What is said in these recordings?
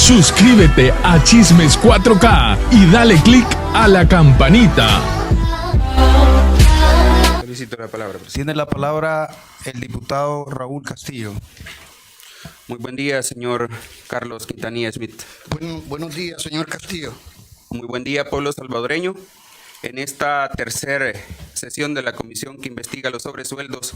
Suscríbete a Chismes 4K y dale click a la campanita. Solicito la palabra, presidente. Tiene la palabra el diputado Raúl Castillo. Muy buen día, señor Carlos Quintanilla Smith. Buenos días, señor Castillo. Muy buen día, pueblo salvadoreño. En esta tercera sesión de la comisión que investiga los sobresueldos,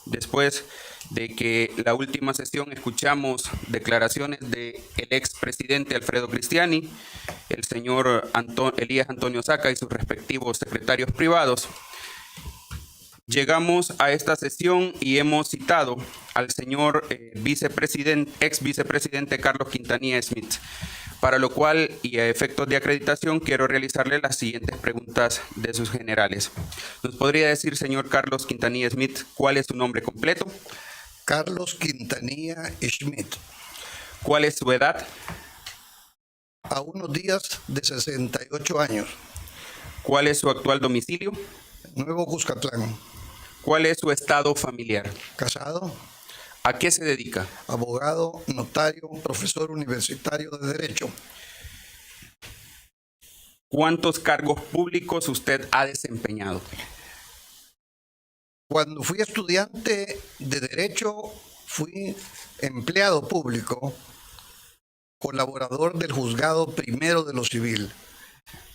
después de que la última sesión escuchamos declaraciones del expresidente Alfredo Cristiani, el señor Elías Antonio Saca y sus respectivos secretarios privados, llegamos a esta sesión y hemos citado al señor ex vicepresidente Carlos Quintanilla Smith, para lo cual, y a efectos de acreditación, quiero realizarle las siguientes preguntas de sus generales. ¿Nos podría decir, señor Carlos Quintanilla Smith, cuál es su nombre completo? Carlos Quintanilla Smith. ¿Cuál es su edad? A unos días de 68 años. ¿Cuál es su actual domicilio? Nuevo Cuscatlán. ¿Cuál es su estado familiar? Casado. ¿A qué se dedica? Abogado, notario, profesor universitario de Derecho. ¿Cuántos cargos públicos usted ha desempeñado? Cuando fui estudiante de Derecho, fui empleado público, colaborador del Juzgado Primero de lo Civil.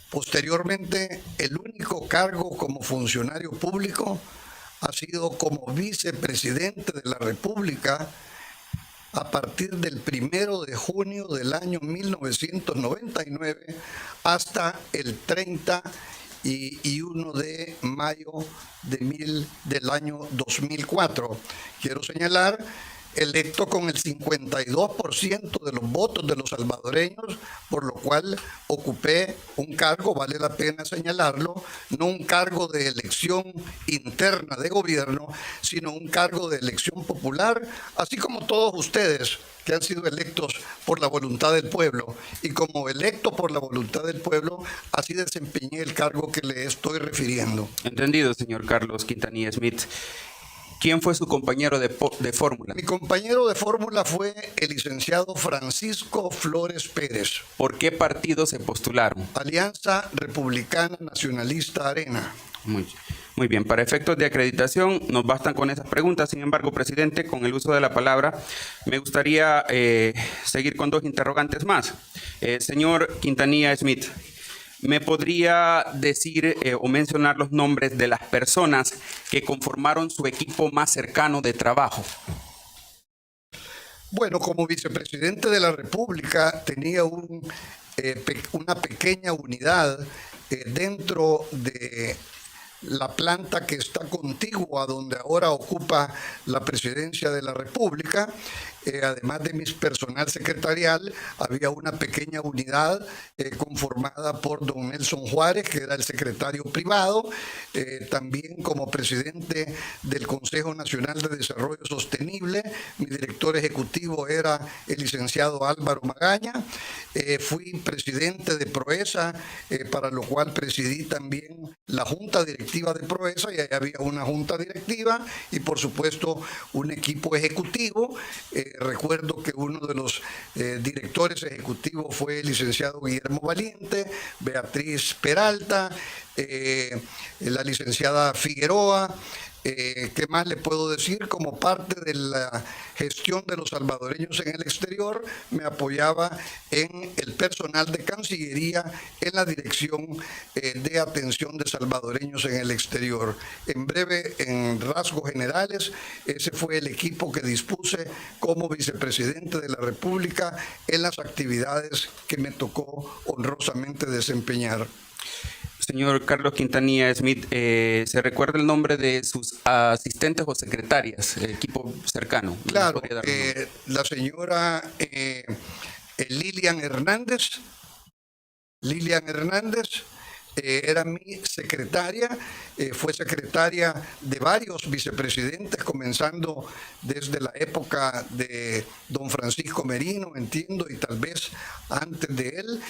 Posteriormente, el único cargo como funcionario público ha sido como vicepresidente de la República a partir del 1 de junio del año 1999 hasta el 31 de mayo del año 2004. Quiero señalar, electo con el 52% de los votos de los salvadoreños, por lo cual ocupé un cargo, vale la pena señalarlo, no un cargo de elección interna de gobierno, sino un cargo de elección popular, así como todos ustedes que han sido electos por la voluntad del pueblo, y como electo por la voluntad del pueblo, así desempeñé el cargo que le estoy refiriendo. Entendido, señor Carlos Quintanilla Smith. ¿Quién fue su compañero de fórmula? Mi compañero de fórmula fue el licenciado Francisco Flores Pérez. ¿Por qué partido se postularon? Alianza Republicana Nacionalista Arena. Muy bien, para efectos de acreditación nos bastan con esas preguntas. Sin embargo, presidente, con el uso de la palabra, me gustaría seguir con dos interrogantes más. Señor Quintanilla Smith, ¿me podría decir o mencionar los nombres de las personas que conformaron su equipo más cercano de trabajo? Bueno, como vicepresidente de la República tenía una pequeña unidad dentro de la planta que está contigua donde ahora ocupa la presidencia de la República. Además de mi personal secretarial, había una pequeña unidad conformada por don Nelson Juárez, que era el secretario privado, también como presidente del Consejo Nacional de Desarrollo Sostenible. Mi director ejecutivo era el licenciado Álvaro Magaña. Fui presidente de Proesa, para lo cual presidí también la Junta Directiva de Proesa, y ahí había una junta directiva y por supuesto un equipo ejecutivo. Recuerdo que uno de los directores ejecutivos fue el licenciado Guillermo Valiente, Beatriz Peralta, la licenciada Figueroa. ¿Qué más le puedo decir? Como parte de la gestión de los salvadoreños en el exterior, me apoyaba en el personal de Cancillería en la dirección de atención de salvadoreños en el exterior. En breve, en rasgos generales, ese fue el equipo que dispuse como vicepresidente de la República en las actividades que me tocó honrosamente desempeñar. Señor Carlos Quintanilla Smith, ¿se recuerda el nombre de sus asistentes o secretarias, el equipo cercano? Claro, la señora Lilian Hernández. Era mi secretaria, fue secretaria de varios vicepresidentes, comenzando desde la época de don Francisco Merino, entiendo, y tal vez antes de él,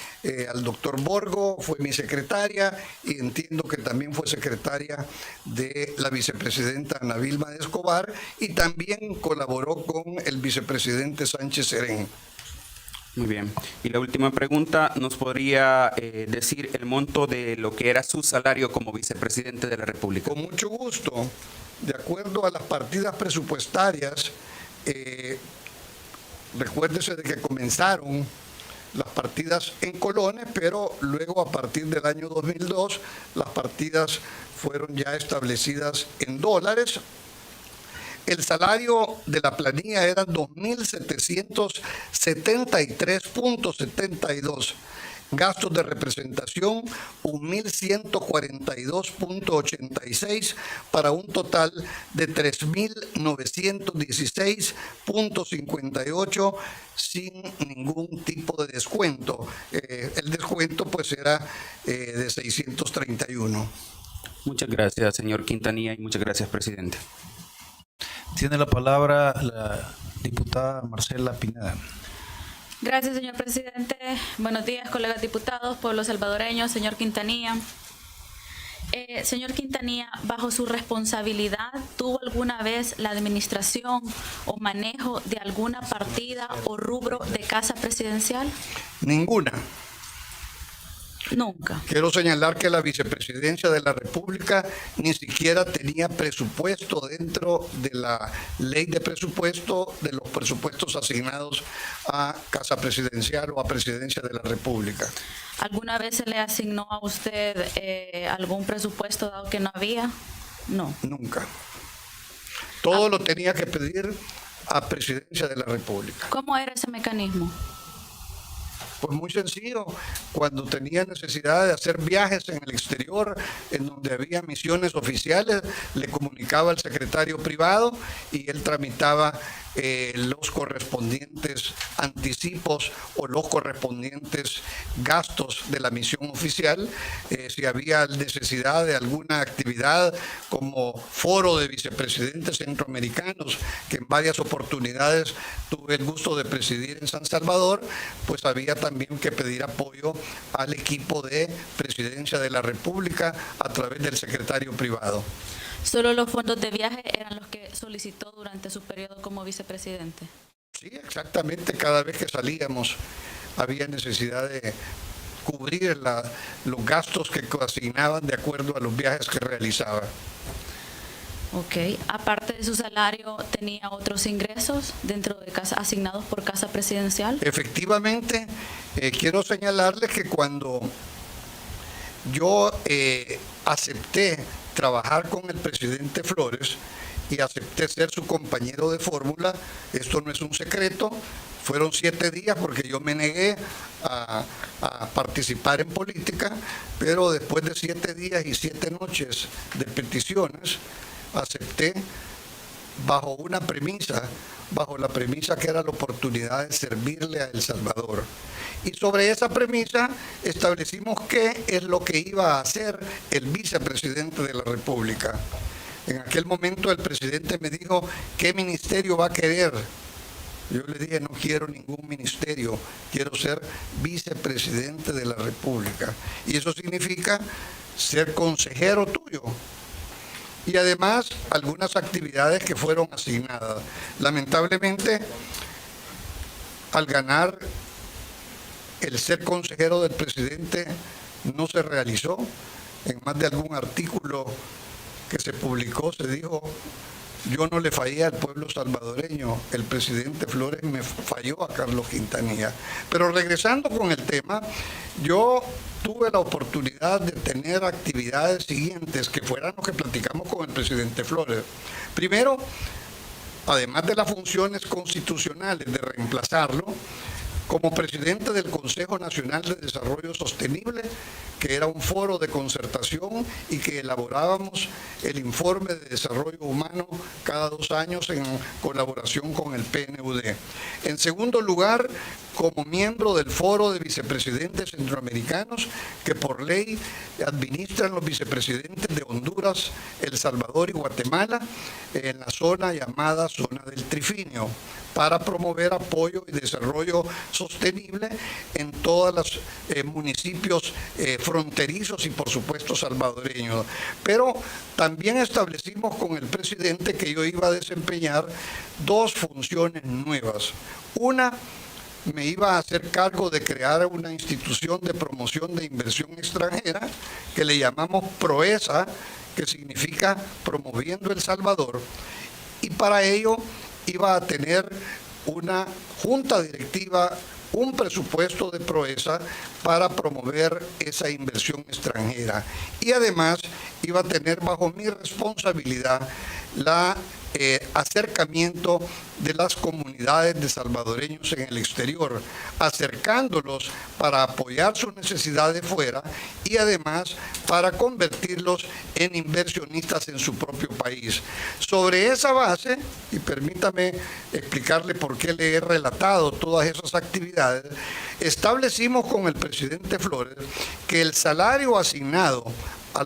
al doctor Borgo fue mi secretaria, y entiendo que también fue secretaria de la vicepresidenta Ana Vilma de Escobar, y también colaboró con el vicepresidente Sánchez Serén. Muy bien. Y la última pregunta, ¿nos podría decir el monto de lo que era su salario como vicepresidente de la República? Con mucho gusto. De acuerdo a las partidas presupuestarias, recuérdese de que comenzaron las partidas en colones, pero luego a partir del año 2002 las partidas fueron ya establecidas en dólares. El salario de la planilla era 2.773.72. Gastos de representación, 1.142.86, para un total de 3.916.58 sin ningún tipo de descuento. El descuento pues era de 631. Muchas gracias, señor Quintanilla, y muchas gracias, presidente. Tiene la palabra la diputada Marcela Pineda. Gracias, señor presidente. Buenos días, colegas diputados, pueblo salvadoreño, señor Quintanilla. Señor Quintanilla, bajo su responsabilidad, ¿tuvo alguna vez la administración o manejo de alguna partida o rubro de casa presidencial? Ninguna. Nunca. Quiero señalar que la vicepresidencia de la República ni siquiera tenía presupuesto dentro de la ley de presupuesto, de los presupuestos asignados a Casa Presidencial o a Presidencia de la República. ¿Alguna vez se le asignó a usted algún presupuesto dado que no había? No. Nunca. Todo lo tenía que pedir a Presidencia de la República. ¿Cómo era ese mecanismo? Pues muy sencillo, cuando tenía necesidad de hacer viajes en el exterior, en donde había misiones oficiales, le comunicaba al secretario privado y él tramitaba los correspondientes anticipos o los correspondientes gastos de la misión oficial. Si había necesidad de alguna actividad como foro de vicepresidentes centroamericanos, que en varias oportunidades tuve el gusto de presidir en San Salvador, pues había también que pedir apoyo al equipo de Presidencia de la República a través del secretario privado. ¿Solo los fondos de viaje eran los que solicitó durante su periodo como vicepresidente? Sí, exactamente. Cada vez que salíamos había necesidad de cubrir los gastos que asignaban de acuerdo a los viajes que realizaba. Ok. Aparte de su salario, ¿tenía otros ingresos dentro de casa asignados por Casa Presidencial? Efectivamente, quiero señalarles que cuando yo acepté trabajar con el presidente Flores y acepté ser su compañero de fórmula, esto no es un secreto, fueron 7 días porque yo me negué a participar en política, pero después de 7 días y 7 noches de peticiones, acepté bajo una premisa, bajo la premisa que era la oportunidad de servirle a El Salvador. Y sobre esa premisa establecimos qué es lo que iba a hacer el vicepresidente de la República. En aquel momento el presidente me dijo, ¿qué ministerio va a querer? Yo le dije, no quiero ningún ministerio, quiero ser vicepresidente de la República. Y eso significa ser consejero tuyo. Y además algunas actividades que fueron asignadas. Lamentablemente, al ganar el ser consejero del presidente no se realizó. En más de algún artículo que se publicó se dijo, yo no le fallé al pueblo salvadoreño, el presidente Flores me falló a Carlos Quintanilla. Pero regresando con el tema, yo tuve la oportunidad de tener actividades siguientes que fueran lo que platicamos con el presidente Flores. Primero, además de las funciones constitucionales de reemplazarlo, como presidente del Consejo Nacional de Desarrollo Sostenible, que era un foro de concertación y que elaborábamos el informe de desarrollo humano cada 2 años en colaboración con el PNUD. En segundo lugar, como miembro del Foro de Vicepresidentes Centroamericanos, que por ley administran los vicepresidentes de Honduras, El Salvador y Guatemala, en la zona llamada Zona del Trifinio, para promover apoyo y desarrollo sostenible en todos los municipios fronterizos y por supuesto salvadoreños. Pero también establecimos con el presidente que yo iba a desempeñar 2 funciones nuevas. Una, me iba a hacer cargo de crear una institución de promoción de inversión extranjera que le llamamos PROESA, que significa Promoviendo El Salvador, y para ello iba a tener una junta directiva, un presupuesto de PROESA para promover esa inversión extranjera. Y además iba a tener bajo mi responsabilidad la acercamiento de las comunidades de salvadoreños en el exterior, acercándolos para apoyar sus necesidades fuera y además para convertirlos en inversionistas en su propio país. Sobre esa base, y permítame explicarle por qué le he relatado todas esas actividades, establecimos con el presidente Flores que el salario asignado a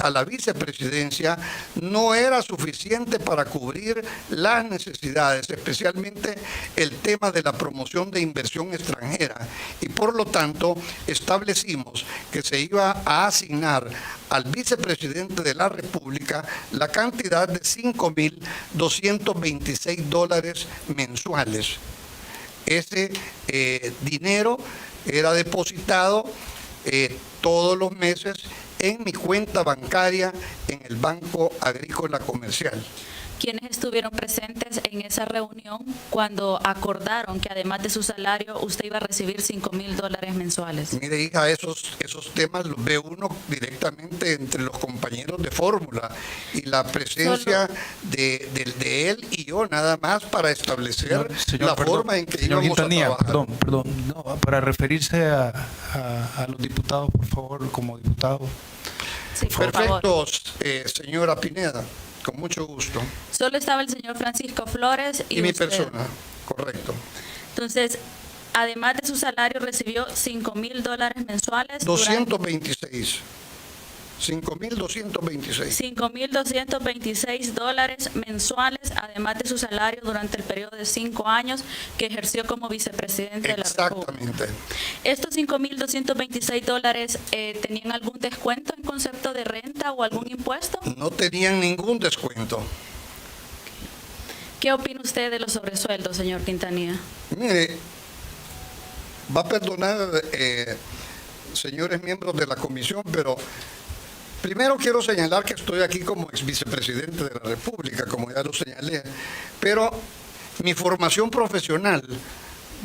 la vicepresidencia no era suficiente para cubrir las necesidades, especialmente el tema de la promoción de inversión extranjera, y por lo tanto establecimos que se iba a asignar al vicepresidente de la República la cantidad de $5.226 mensuales. Ese dinero era depositado todos los meses en mi cuenta bancaria en el Banco Agrícola Comercial. ¿Quiénes estuvieron presentes en esa reunión cuando acordaron que además de su salario usted iba a recibir $5.000 mensuales? Mire, hija, esos temas los ve uno directamente entre los compañeros de fórmula, y la presencia de él y yo nada más para establecer la forma en que íbamos a trabajar. Perdón, no, para referirse a los diputados, por favor, como diputado. Sí, por Perfecto, favor. Señora Pineda, con mucho gusto. Solo estaba el señor Francisco Flores y mi usted. persona, correcto. Entonces, además de su salario, recibió $5.000 mensuales. 226. 5.226. $5.226 mensuales, además de su salario durante el periodo de 5 años que ejerció como vicepresidente de la República. Exactamente. ¿Estos $5.226 tenían algún descuento en concepto de renta o algún impuesto? No tenían ningún descuento. ¿Qué opina usted de los sobresueldos, señor Quintanilla? Mire, va a perdonar, señores miembros de la comisión, pero primero quiero señalar que estoy aquí como ex vicepresidente de la República, como ya lo señalé, pero mi formación profesional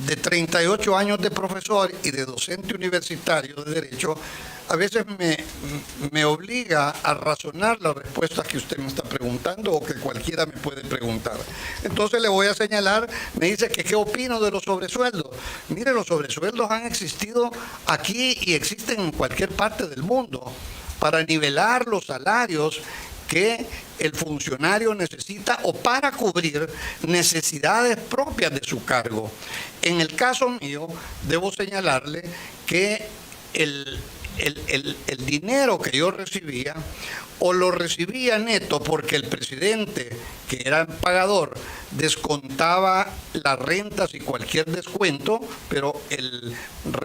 de 38 años de profesor y de docente universitario de Derecho a veces me obliga a razonar las respuestas que usted me está preguntando o que cualquiera me puede preguntar. Entonces le voy a señalar, me dice que qué opino de los sobresueldos. Mire, los sobresueldos han existido aquí y existen en cualquier parte del mundo para nivelar los salarios que el funcionario necesita o para cubrir necesidades propias de su cargo. En el caso mío, debo señalarle que el dinero que yo recibía, o lo recibía neto porque el presidente, que era el pagador, descontaba las rentas y cualquier descuento, pero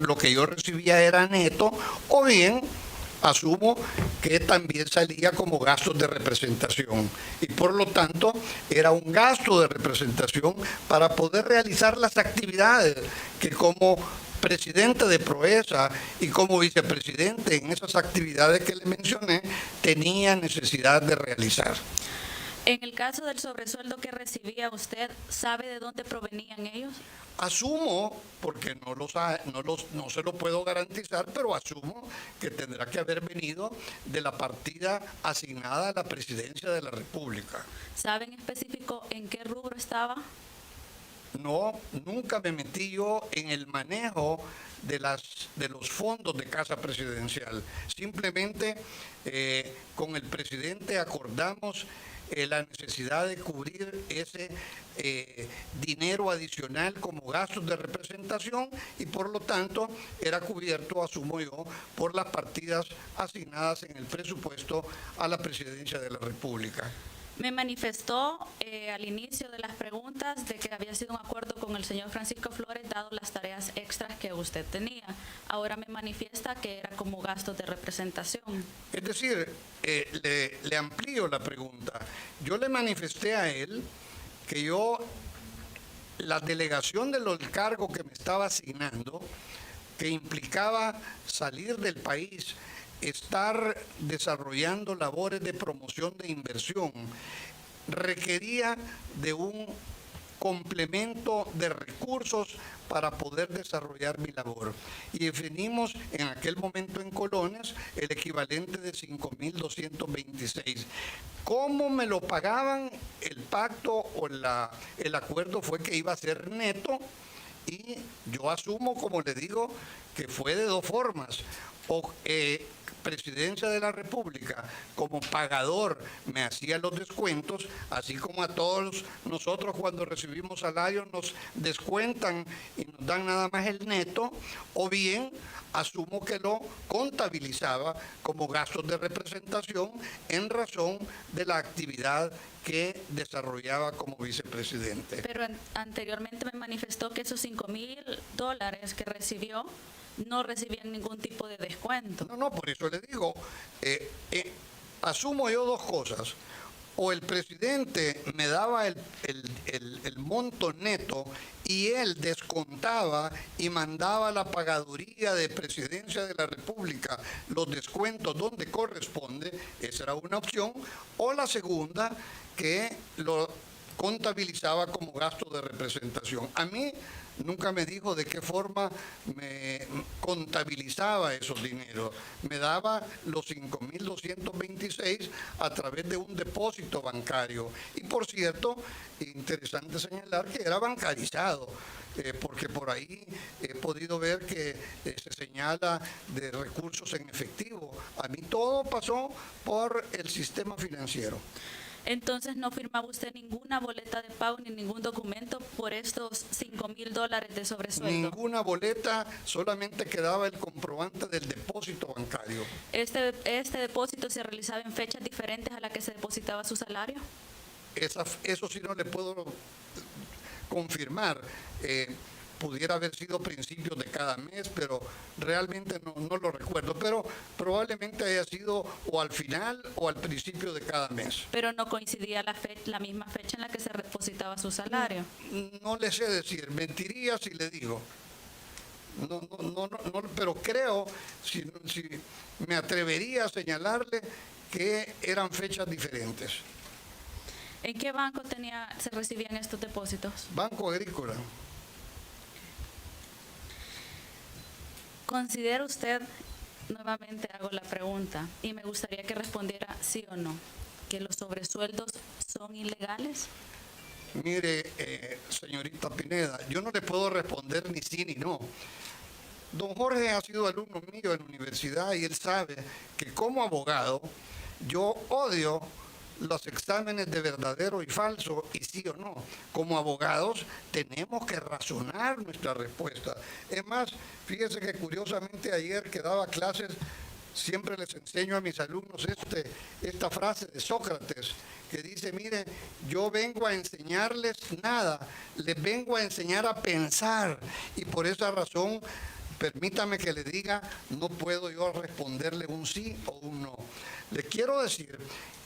lo que yo recibía era neto, o bien asumo que también salía como gastos de representación, y por lo tanto era un gasto de representación para poder realizar las actividades que como presidente de PROESA y como vicepresidente en esas actividades que le mencioné tenía necesidad de realizar. En el caso del sobresueldo que recibía usted, ¿sabe de dónde provenían ellos? Asumo, porque no se lo puedo garantizar, pero asumo que tendrá que haber venido de la partida asignada a la presidencia de la República. ¿Sabe en específico en qué rubro estaba? No, nunca me metí yo en el manejo de los fondos de Casa Presidencial. Simplemente con el presidente acordamos la necesidad de cubrir ese dinero adicional como gastos de representación, y por lo tanto era cubierto, asumo yo, por las partidas asignadas en el presupuesto a la presidencia de la República. Me manifestó al inicio de las preguntas de que había sido un acuerdo con el señor Francisco Flores dado las tareas extras que usted tenía. Ahora me manifiesta que era como gastos de representación. Es decir, le amplío la pregunta. Yo le manifesté a él que yo la delegación del cargo que me estaba asignando, que implicaba salir del país, estar desarrollando labores de promoción de inversión, requería de un complemento de recursos para poder desarrollar mi labor. Y definimos en aquel momento en colones el equivalente de 5.226. ¿Cómo me lo pagaban? El pacto o el acuerdo fue que iba a ser neto, y yo asumo, como le digo, que fue de dos formas. O Presidencia de la República, como pagador, me hacía los descuentos, así como a todos nosotros cuando recibimos salarios nos descuentan y nos dan nada más el neto, o bien asumo que lo contabilizaba como gastos de representación en razón de la actividad que desarrollaba como vicepresidente. Pero anteriormente me manifestó que esos $5,000 que recibió no recibían ningún tipo de descuento. No, por eso le digo, asumo yo dos cosas. O el presidente me daba el monto neto y él descontaba y mandaba a la pagaduría de Presidencia de la República los descuentos donde corresponde, esa era una opción, o la segunda, que lo contabilizaba como gasto de representación. A mí nunca me dijo de qué forma me contabilizaba esos dineros. Me daba los 5.226 a través de un depósito bancario. Y por cierto, interesante señalar que era bancarizado, porque por ahí he podido ver que se señala de recursos en efectivo. A mí todo pasó por el sistema financiero. Entonces no firmaba usted ninguna boleta de pago ni ningún documento por estos $5,000 de sobresueldo. Ninguna boleta, solamente quedaba el comprobante del depósito bancario. ¿Este depósito se realizaba en fechas diferentes a las que se depositaba su salario? Eso sí no le puedo confirmar. Pudiera haber sido principios de cada mes, pero realmente no lo recuerdo. Pero probablemente haya sido o al final o al principio de cada mes. Pero no coincidía la misma fecha en la que se depositaba su salario. No le sé decir, mentiría si le digo. No, pero creo, si me atrevería a señalarle que eran fechas diferentes. ¿En qué banco se recibían estos depósitos? Banco Agrícola. ¿Considera usted, nuevamente hago la pregunta, y me gustaría que respondiera sí o no, que los sobresueldos son ilegales? Mire, señorita Pineda, yo no le puedo responder ni sí ni no. Don Jorge ha sido alumno mío en la universidad y él sabe que como abogado yo odio los exámenes de verdadero y falso y sí o no. Como abogados tenemos que razonar nuestra respuesta. Es más, fíjese que curiosamente ayer que daba clases, siempre les enseño a mis alumnos esta frase de Sócrates, que dice, mire, yo vengo a enseñarles nada, les vengo a enseñar a pensar, y por esa razón, permítame que le diga, no puedo yo responderle un sí o un no. Le quiero decir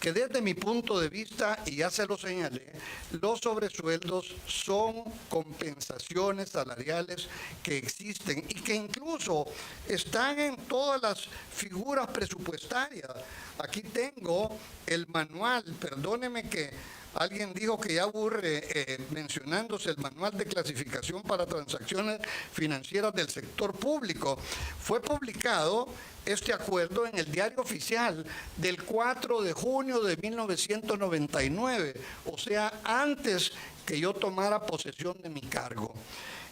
que desde mi punto de vista, y ya se lo señalé, los sobresueldos son compensaciones salariales que existen y que incluso están en todas las figuras presupuestarias. Aquí tengo el manual, perdóneme que alguien dijo que ya aburre mencionándose el manual de clasificación para transacciones financieras del sector público. Fue publicado este acuerdo en el Diario Oficial del 4 de junio de 1999, o sea, antes que yo tomara posesión de mi cargo.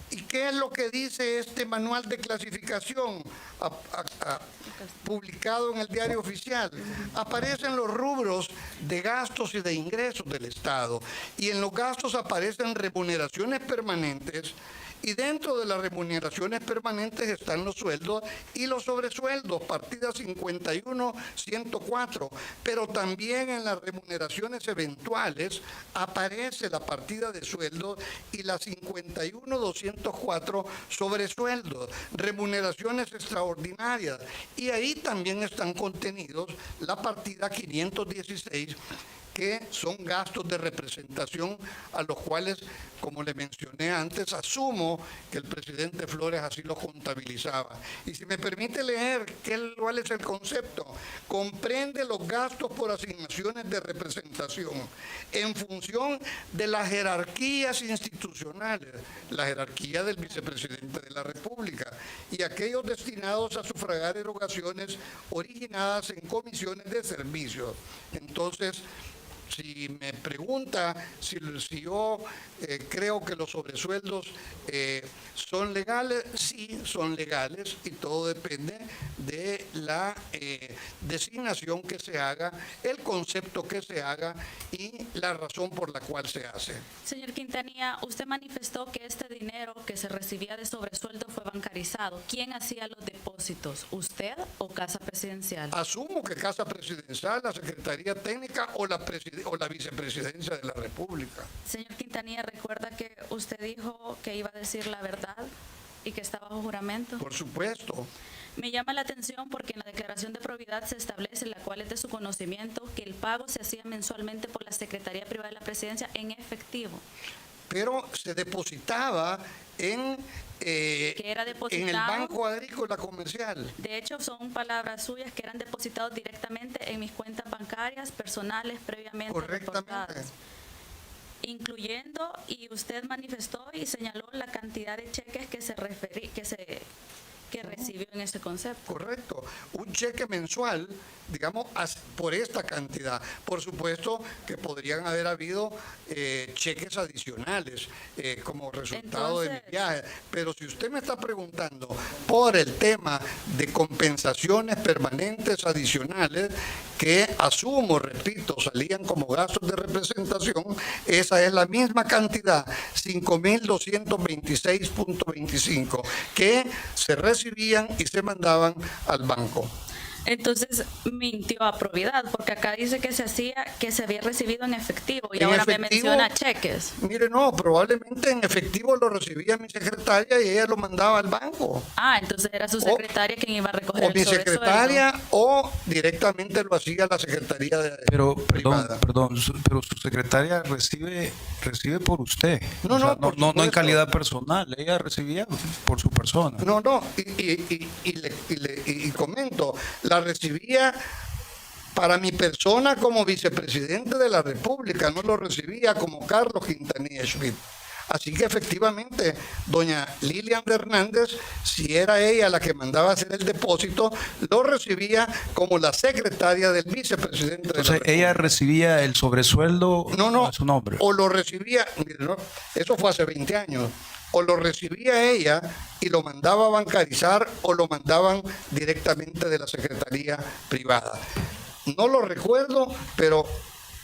¿Y qué es lo que dice este manual de clasificación publicado en el Diario Oficial? Aparecen los rubros de gastos y de ingresos del Estado, y en los gastos aparecen remuneraciones permanentes, y dentro de las remuneraciones permanentes están los sueldos y los sobresueldos, partida 51.104, pero también en las remuneraciones eventuales aparece la partida de sueldos y la 51.204 sobresueldos, remuneraciones extraordinarias, y ahí también están contenidos la partida 516, que son gastos de representación a los cuales, como le mencioné antes, asumo que el presidente Flores así los contabilizaba. Y si me permite leer cuál es el concepto, comprende los gastos por asignaciones de representación en función de las jerarquías institucionales, la jerarquía del vicepresidente de la República y aquellos destinados a sufragar erogaciones originadas en comisiones de servicios. Entonces, si me pregunta si yo creo que los sobresueldos son legales, sí son legales, y todo depende de la designación que se haga, el concepto que se haga y la razón por la cual se hace. Señor Quintanilla, usted manifestó que este dinero que se recibía de sobresueldo fue bancarizado. ¿Quién hacía los depósitos? ¿Usted o Casa Presidencial? Asumo que Casa Presidencial, la Secretaría Técnica o la Vicepresidencia de la República. Señor Quintanilla, ¿recuerda que usted dijo que iba a decir la verdad y que estaba bajo juramento? Por supuesto. Me llama la atención porque en la declaración de probidad se establece, la cual es de su conocimiento, que el pago se hacía mensualmente por la Secretaría Privada de la Presidencia en efectivo. Pero se depositaba en el Banco Agrícola Comercial. De hecho, son palabras suyas que eran depositados directamente en mis cuentas bancarias personales previamente reportadas, incluyendo, y usted manifestó y señaló la cantidad de cheques que recibió en ese concepto. Correcto. Un cheque mensual, digamos, por esta cantidad. Por supuesto que podrían haber habido cheques adicionales como resultado de mi viaje. Pero si usted me está preguntando por el tema de compensaciones permanentes adicionales, que asumo, repito, salían como gastos de representación, esa es la misma cantidad, 5.226.25, que se recibían y se mandaban al banco. Entonces mintió a probidad, porque acá dice que se había recibido en efectivo y en ahora efectivo, me menciona cheques. Mire, no, probablemente en efectivo lo recibía mi secretaria y ella lo mandaba al banco. Ah, entonces era su secretaria quien iba a recoger el sobresueldo. O mi secretaria, o directamente lo hacía la Secretaría Privada. Pero su secretaria recibe por usted. No, no en calidad personal, ella recibía por su persona. No, y comento, la recibía para mi persona como vicepresidente de la República, no lo recibía como Carlos Quintanilla Schmidt. Así que efectivamente, doña Lilian Hernández, si era ella la que mandaba hacer el depósito, lo recibía como la secretaria del vicepresidente de la República. Ella recibía el sobresueldo a su nombre. O lo recibía, mire, no, eso fue hace 20 años. O lo recibía ella y lo mandaba a bancarizar o lo mandaban directamente de la Secretaría Privada. No lo recuerdo, pero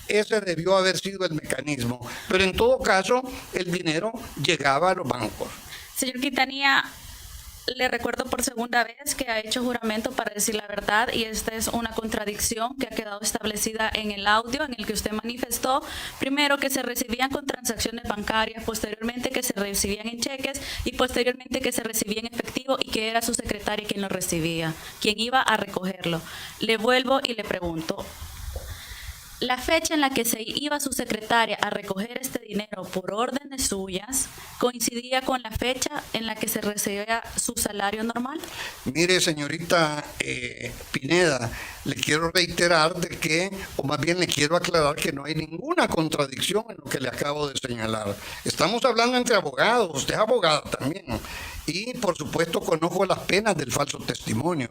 ese debió haber sido el mecanismo. Pero en todo caso, el dinero llegaba a los bancos. Señor Quintanilla, le recuerdo por segunda vez que ha hecho juramento para decir la verdad, y esta es una contradicción que ha quedado establecida en el audio en el que usted manifestó, primero que se recibían con transacciones bancarias, posteriormente que se recibían en cheques y posteriormente que se recibía en efectivo y que era su secretaria quien lo recibía, quien iba a recogerlo. Le vuelvo y le pregunto, la fecha en la que se iba su secretaria a recoger este dinero por órdenes suyas coincidía con la fecha en la que se recibía su salario normal. Mire, señorita Pineda, le quiero reiterar de que, o más bien le quiero aclarar que no hay ninguna contradicción en lo que le acabo de señalar. Estamos hablando entre abogados, usted es abogada también. Y por supuesto conozco las penas del falso testimonio.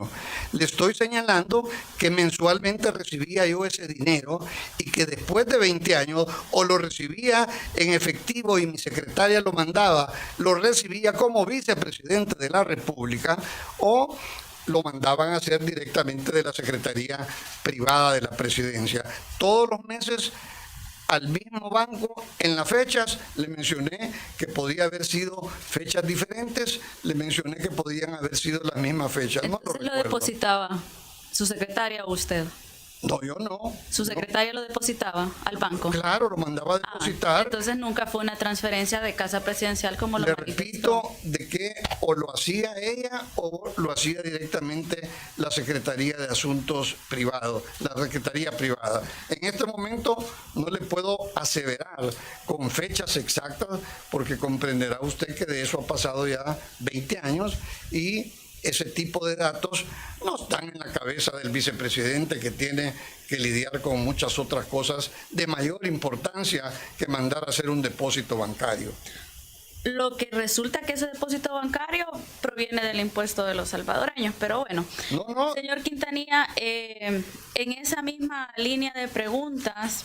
Le estoy señalando que mensualmente recibía yo ese dinero y que después de 20 años o lo recibía en efectivo y mi secretaria lo mandaba, lo recibía como vicepresidente de la República, o lo mandaban a hacer directamente de la Secretaría Privada de la Presidencia. Todos los meses al mismo banco. En las fechas le mencioné que podía haber sido fechas diferentes, le mencioné que podían haber sido las mismas fechas. No lo depositaba su secretaria o usted. No, yo no. ¿Su secretaria lo depositaba al banco? Claro, lo mandaba a depositar. Entonces nunca fue una transferencia de casa presidencial como lo Le manifestó. repito de que o lo hacía ella o lo hacía directamente la Secretaría de Asuntos Privados, la Secretaría Privada. En este momento no le puedo aseverar con fechas exactas porque comprenderá usted que de eso ha pasado ya 20 años y ese tipo de datos no están en la cabeza del vicepresidente, que tiene que lidiar con muchas otras cosas de mayor importancia que mandar a hacer un depósito bancario. Lo que resulta que ese depósito bancario proviene del impuesto de los salvadoreños, pero bueno. No. Señor Quintanilla, en esa misma línea de preguntas,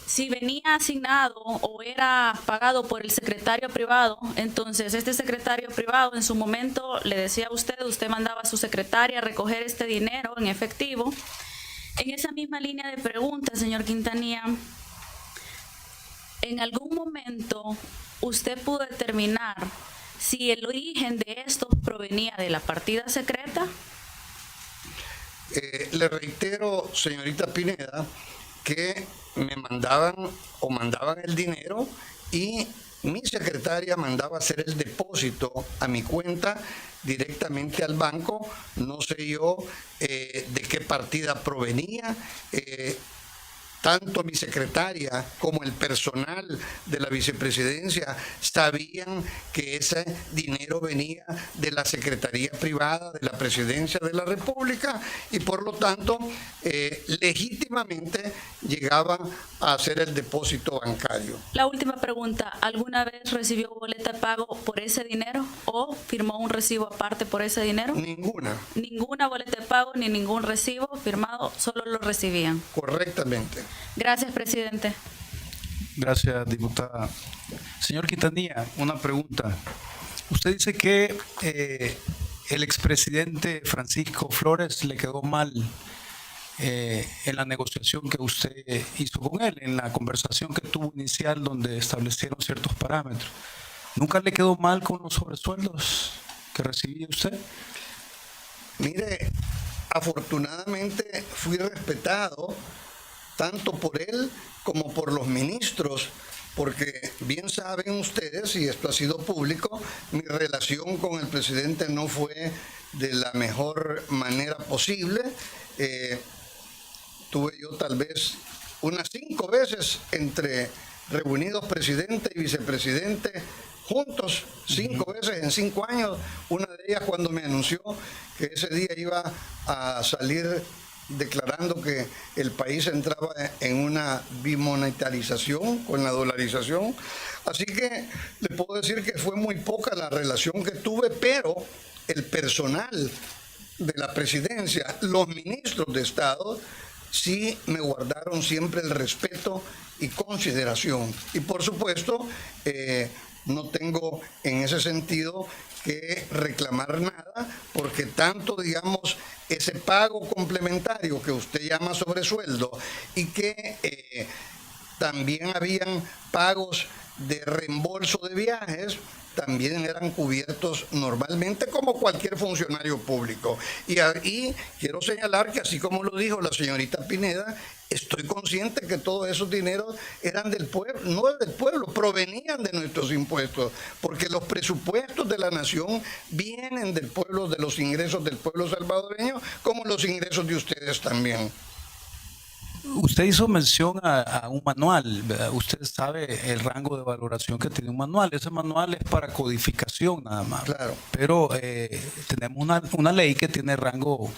si venía asignado o era pagado por el secretario privado, entonces este secretario privado en su momento le decía a usted mandaba a su secretaria a recoger este dinero en efectivo. En esa misma línea de preguntas, señor Quintanilla, ¿en algún momento usted pudo determinar si el origen de esto provenía de la partida secreta? Le reitero, señorita Pineda, que me mandaban el dinero y mi secretaria mandaba hacer el depósito a mi cuenta directamente al banco. No sé yo de qué partida provenía. Tanto mi secretaria como el personal de la vicepresidencia sabían que ese dinero venía de la Secretaría Privada de la Presidencia de la República y por lo tanto legítimamente llegaba a hacer el depósito bancario. La última pregunta, ¿alguna vez recibió boleta de pago por ese dinero o firmó un recibo aparte por ese dinero? Ninguna. Ninguna boleta de pago ni ningún recibo firmado, solo lo recibían. Correctamente. Gracias, presidente. Gracias, diputada. Señor Quintanilla, una pregunta. Usted dice que el expresidente Francisco Flores le quedó mal en la negociación que usted hizo con él, en la conversación que tuvo inicial donde establecieron ciertos parámetros. ¿Nunca le quedó mal con los sobresueldos que recibía usted? Mire, afortunadamente fui respetado tanto por él como por los ministros, porque bien saben ustedes, y esto ha sido público, mi relación con el presidente no fue de la mejor manera posible. Tuve yo tal vez unas 5 veces entre reunidos presidente y vicepresidente juntos, 5 veces en 5 años. Una de ellas cuando me anunció que ese día iba a salir declarando que el país entraba en una bimonetarización con la dolarización. Así que le puedo decir que fue muy poca la relación que tuve, pero el personal de la presidencia, los ministros de Estado, sí me guardaron siempre el respeto y consideración. Y por supuesto, no tengo en ese sentido que reclamar nada, porque tanto, digamos, ese pago complementario que usted llama sobresueldo y que también habían pagos de reembolso de viajes, también eran cubiertos normalmente como cualquier funcionario público. Y ahí quiero señalar que, así como lo dijo la señorita Pineda, estoy consciente que todos esos dineros eran del pueblo, no del pueblo, provenían de nuestros impuestos, porque los presupuestos de la nación vienen del pueblo, de los ingresos del pueblo salvadoreño, como los ingresos de ustedes también. Usted hizo mención a un manual. Usted sabe el rango de valoración que tiene un manual. Ese manual es para codificación nada más. Claro. Pero tenemos una ley que tiene rango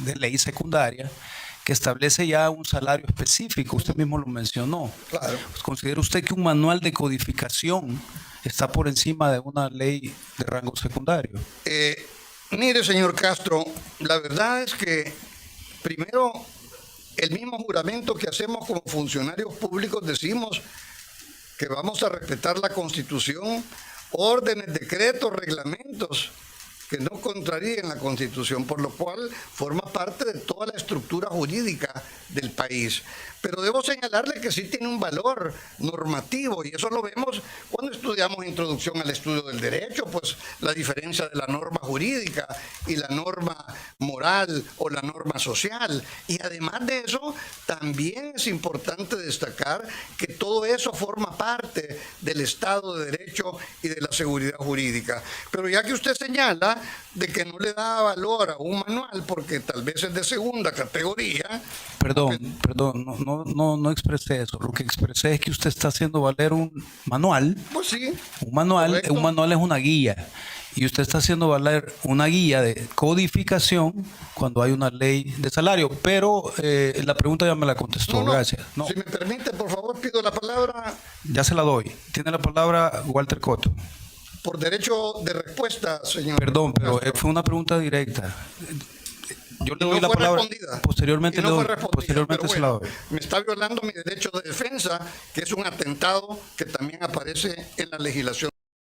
de ley secundaria que establece ya un salario específico. Usted mismo lo mencionó. Claro. ¿Considera usted que un manual de codificación está por encima de una ley de rango secundario? Mire, señor Castro, la verdad es que primero, el mismo juramento que hacemos como funcionarios públicos, decimos que vamos a respetar la Constitución, órdenes, decretos, reglamentos que no contraríen la Constitución, por lo cual forma parte de toda la estructura jurídica del país. pero debo señalarle que sí tiene un valor normativo, y eso lo vemos cuando estudiamos Introducción al Estudio del Derecho, pues la diferencia de la norma jurídica y la norma moral o la norma social. Y además de eso, también es importante destacar que todo eso forma parte del Estado de Derecho y de la seguridad jurídica. Pero ya que usted señala de que no le da valor a un manual porque tal vez es de segunda categoría. Perdón, no expresé eso. Lo que expresé es que usted está haciendo valer un manual. Pues sí. Un manual es una guía. Y usted está haciendo valer una guía de codificación cuando hay una ley de salario. Pero la pregunta ya me la contestó. Gracias. No. Si me permite, por favor, pido la palabra. Ya se la doy. Tiene la palabra Walter Cotto. Por derecho de respuesta, señor. Perdón, pero Castro. fue una pregunta directa. Yo le Y doy no la fue palabra. respondida. Posteriormente Y no le fue doy. respondida, Posteriormente pero se la bueno, doy. me está violando mi derecho de defensa, que es un atentado que también aparece en la legislación.